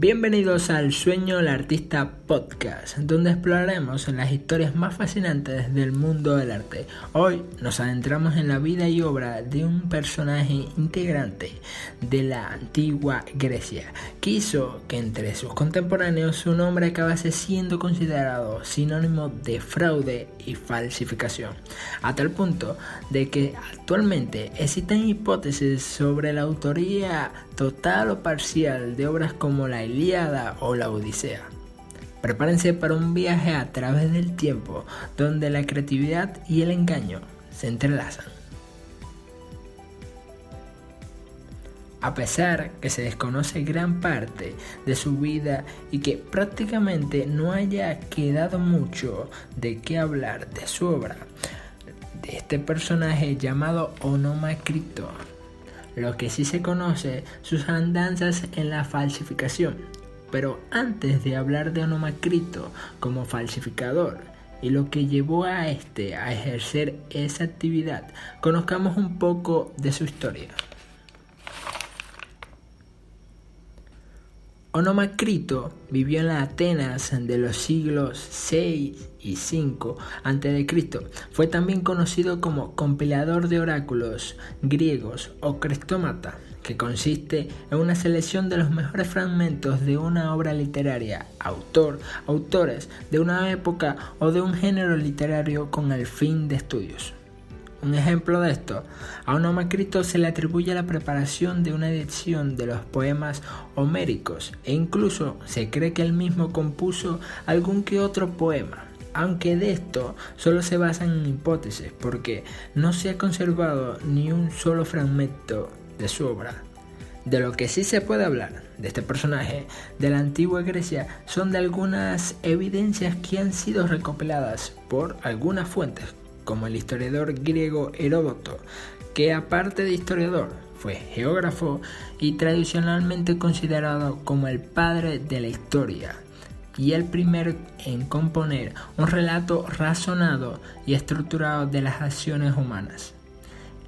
Bienvenidos al Sueño del Artista Podcast, donde exploraremos las historias más fascinantes del mundo del arte. Hoy nos adentramos en la vida y obra de un personaje integrante de la antigua Grecia, que hizo que entre sus contemporáneos su nombre acabase siendo considerado sinónimo de fraude y falsificación, a tal punto de que actualmente existen hipótesis sobre la autoría total o parcial de obras como la Ilíada o la Odisea. Prepárense para un viaje a través del tiempo donde la creatividad y el engaño se entrelazan. A pesar que se desconoce gran parte de su vida y que prácticamente no haya quedado mucho de qué hablar de su obra, de este personaje llamado Onomacrito, lo que sí se conoce sus andanzas en la falsificación. Pero antes de hablar de Onomacrito como falsificador y lo que llevó a este a ejercer esa actividad, conozcamos un poco de su historia. Onomacrito vivió en las Atenas de los siglos 6 y 5 a.C. Fue también conocido como compilador de oráculos griegos o crestómata, que consiste en una selección de los mejores fragmentos de una obra literaria, autores de una época o de un género literario con el fin de estudios. Un ejemplo de esto, a Onomacrito se le atribuye la preparación de una edición de los poemas homéricos e incluso se cree que él mismo compuso algún que otro poema, aunque de esto solo se basan en hipótesis porque no se ha conservado ni un solo fragmento de su obra. De lo que sí se puede hablar de este personaje de la antigua Grecia son de algunas evidencias que han sido recopiladas por algunas fuentes, como el historiador griego Heródoto, que aparte de historiador, fue geógrafo y tradicionalmente considerado como el padre de la historia, y el primero en componer un relato razonado y estructurado de las acciones humanas.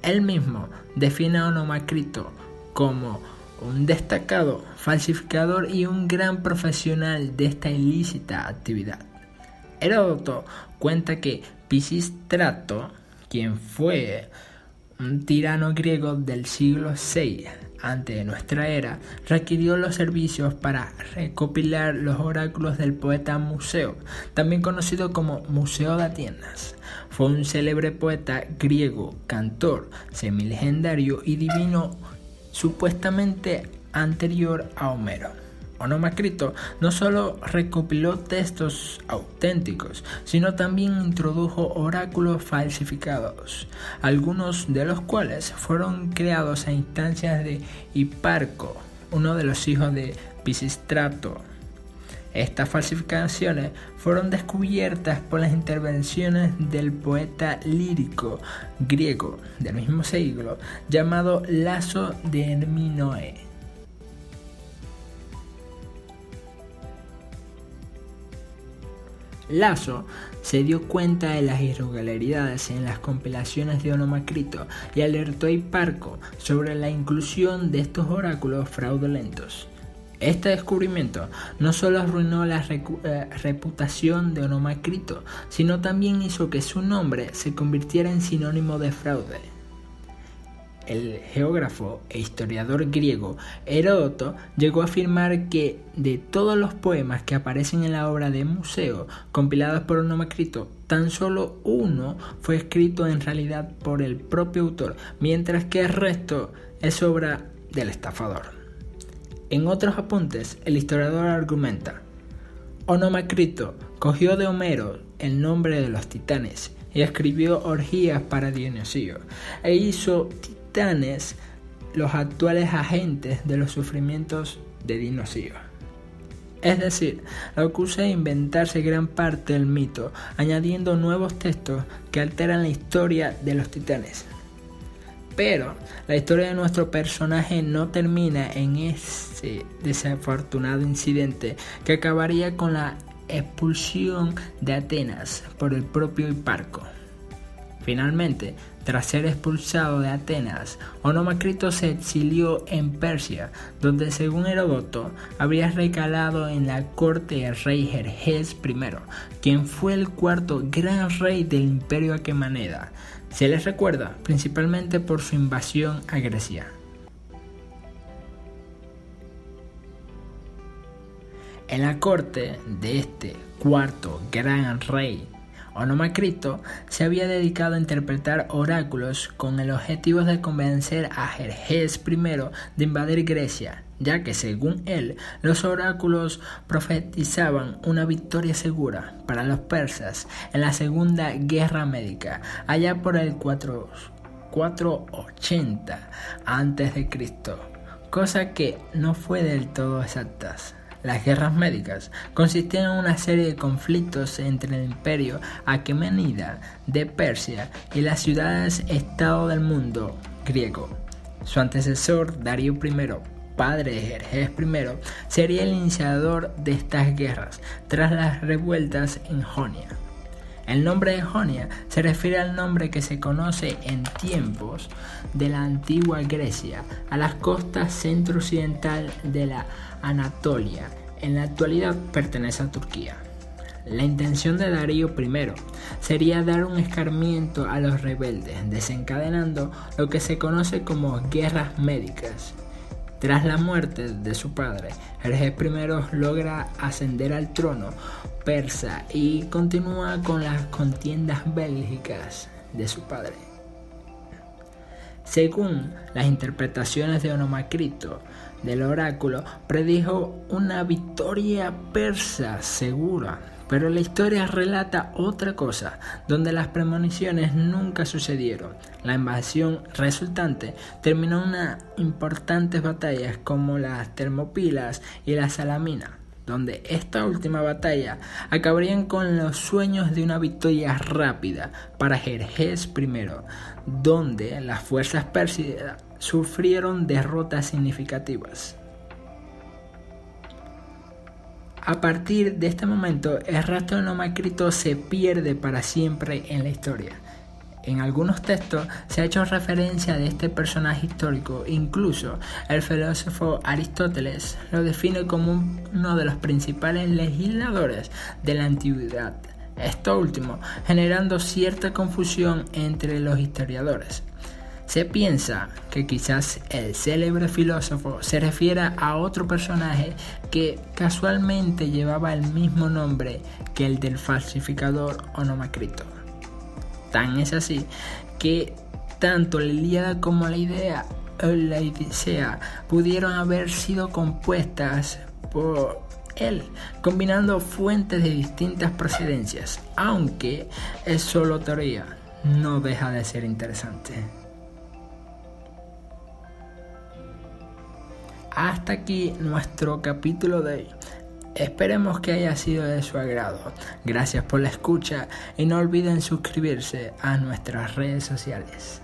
Él mismo define a Onomacrito como un destacado falsificador y un gran profesional de esta ilícita actividad. Heródoto cuenta que Pisístrato, quien fue un tirano griego del siglo VI antes de nuestra era, requirió los servicios para recopilar los oráculos del poeta Museo, también conocido como Museo de Atenas. Fue un célebre poeta griego, cantor, semilegendario y divino, supuestamente anterior a Homero. Onomacrito no solo recopiló textos auténticos, sino también introdujo oráculos falsificados, algunos de los cuales fueron creados a instancias de Hiparco, uno de los hijos de Pisístrato. Estas falsificaciones fueron descubiertas por las intervenciones del poeta lírico griego del mismo siglo llamado Laso de Hermínoe. Laso se dio cuenta de las irregularidades en las compilaciones de Onomacrito y alertó a Hiparco sobre la inclusión de estos oráculos fraudulentos. Este descubrimiento no solo arruinó la reputación de Onomacrito, sino también hizo que su nombre se convirtiera en sinónimo de fraude. El geógrafo e historiador griego Heródoto llegó a afirmar que de todos los poemas que aparecen en la obra de Museo compilados por Onomacrito, tan solo uno fue escrito en realidad por el propio autor, mientras que el resto es obra del estafador. En otros apuntes, el historiador argumenta: Onomacrito cogió de Homero el nombre de los titanes y escribió orgías para Dionisio, e hizo titanes los actuales agentes de los sufrimientos de Dionisio. Es decir, lo acusa de inventarse gran parte del mito, añadiendo nuevos textos que alteran la historia de los titanes. Pero la historia de nuestro personaje no termina en ese desafortunado incidente que acabaría con la expulsión de Atenas por el propio Hiparco. Finalmente, tras ser expulsado de Atenas, Onomacrito se exilió en Persia, donde según Heródoto habría recalado en la corte del rey Jerjes I, quien fue el cuarto gran rey del imperio aquemenida. Se les recuerda principalmente por su invasión a Grecia. En la corte de este cuarto gran rey, Onomacrito se había dedicado a interpretar oráculos con el objetivo de convencer a Jerjes I de invadir Grecia, ya que según él, los oráculos profetizaban una victoria segura para los persas en la Segunda Guerra Médica, allá por el 480 a.C., cosa que no fue del todo exacta. Las guerras médicas consistían en una serie de conflictos entre el imperio aquemenida de Persia y las ciudades-estado del mundo griego. Su antecesor, Darío I, padre de Jerjes I, sería el iniciador de estas guerras tras las revueltas en Jonia. El nombre de Jonia se refiere al nombre que se conoce en tiempos de la antigua Grecia, a las costas centro-occidental de la Anatolia. En la actualidad pertenece a Turquía. La intención de Darío I sería dar un escarmiento a los rebeldes, desencadenando lo que se conoce como guerras médicas. Tras la muerte de su padre, Jerjes I logra ascender al trono persa y continúa con las contiendas bélicas de su padre. Según las interpretaciones de Onomacrito del oráculo, predijo una victoria persa segura, pero la historia relata otra cosa, donde las premoniciones nunca sucedieron. La invasión resultante terminó en unas importantes batallas como las Termópilas y la Salamina, donde esta última batalla acabarían con los sueños de una victoria rápida para Jerjes I, donde las fuerzas persas sufrieron derrotas significativas. A partir de este momento, el rastro de Onomacrito se pierde para siempre en la historia. En algunos textos se ha hecho referencia de este personaje histórico, incluso el filósofo Aristóteles lo define como uno de los principales legisladores de la antigüedad, esto último generando cierta confusión entre los historiadores. Se piensa que quizás el célebre filósofo se refiera a otro personaje que casualmente llevaba el mismo nombre que el del falsificador Onomacrito. Tan es así que tanto la Ilíada como la Odisea pudieron haber sido compuestas por él, combinando fuentes de distintas procedencias, aunque es solo teoría, no deja de ser interesante. Hasta aquí nuestro capítulo de hoy. Esperemos que haya sido de su agrado. Gracias por la escucha y no olviden suscribirse a nuestras redes sociales.